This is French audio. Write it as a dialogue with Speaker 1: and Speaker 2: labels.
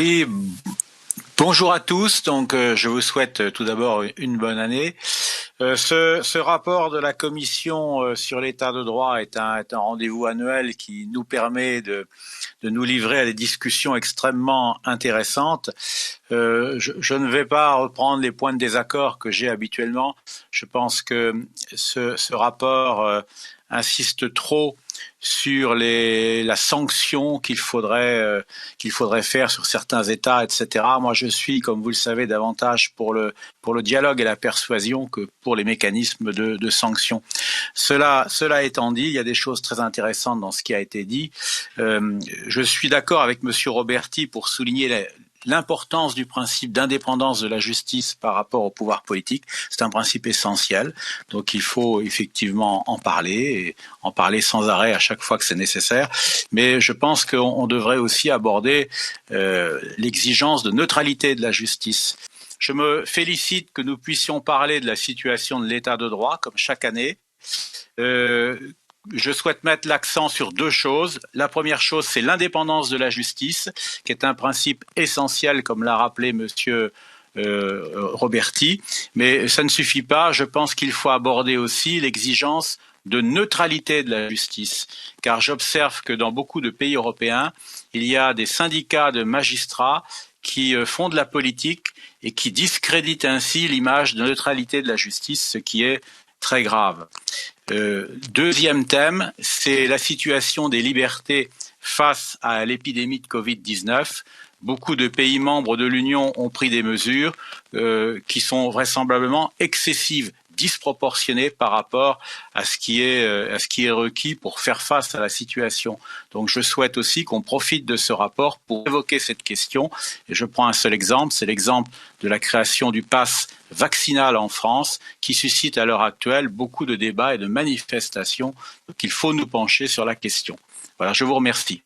Speaker 1: Oui, bonjour à tous. Je vous souhaite tout d'abord une bonne année. Ce rapport de la Commission sur l'état de droit est un rendez-vous annuel qui nous permet de nous livrer à des discussions extrêmement intéressantes. Je ne vais pas reprendre les points de désaccord que j'ai habituellement. Je pense que ce rapport insiste trop sur la sanction qu'il faudrait faire sur certains États, etc. Moi, je suis, comme vous le savez, davantage pour le dialogue et la persuasion que pour les mécanismes de sanction. Cela étant dit, il y a des choses très intéressantes dans ce qui a été dit. Je suis d'accord avec Monsieur Roberti pour souligner l'importance du principe d'indépendance de la justice par rapport au pouvoir politique. C'est un principe essentiel. Donc il faut effectivement en parler sans arrêt à chaque fois que c'est nécessaire. Mais je pense qu'on devrait aussi aborder l'exigence de neutralité de la justice. Je me félicite que nous puissions parler de la situation de l'état de droit, comme chaque année. Je souhaite mettre l'accent sur deux choses. La première chose, c'est l'indépendance de la justice, qui est un principe essentiel, comme l'a rappelé Monsieur Roberti. Mais ça ne suffit pas. Je pense qu'il faut aborder aussi l'exigence de neutralité de la justice, car j'observe que dans beaucoup de pays européens, il y a des syndicats de magistrats qui font de la politique et qui discréditent ainsi l'image de neutralité de la justice, ce qui est très grave. Deuxième thème, c'est la situation des libertés face à l'épidémie de Covid-19. Beaucoup de pays membres de l'Union ont pris des mesures qui sont vraisemblablement excessives, disproportionnées par rapport à ce qui est requis pour faire face à la situation. Donc je souhaite aussi qu'on profite de ce rapport pour évoquer cette question. Et je prends un seul exemple, c'est l'exemple de la création du pass vaccinal en France, qui suscite à l'heure actuelle beaucoup de débats et de manifestations. Donc il faut nous pencher sur la question. Voilà, je vous remercie.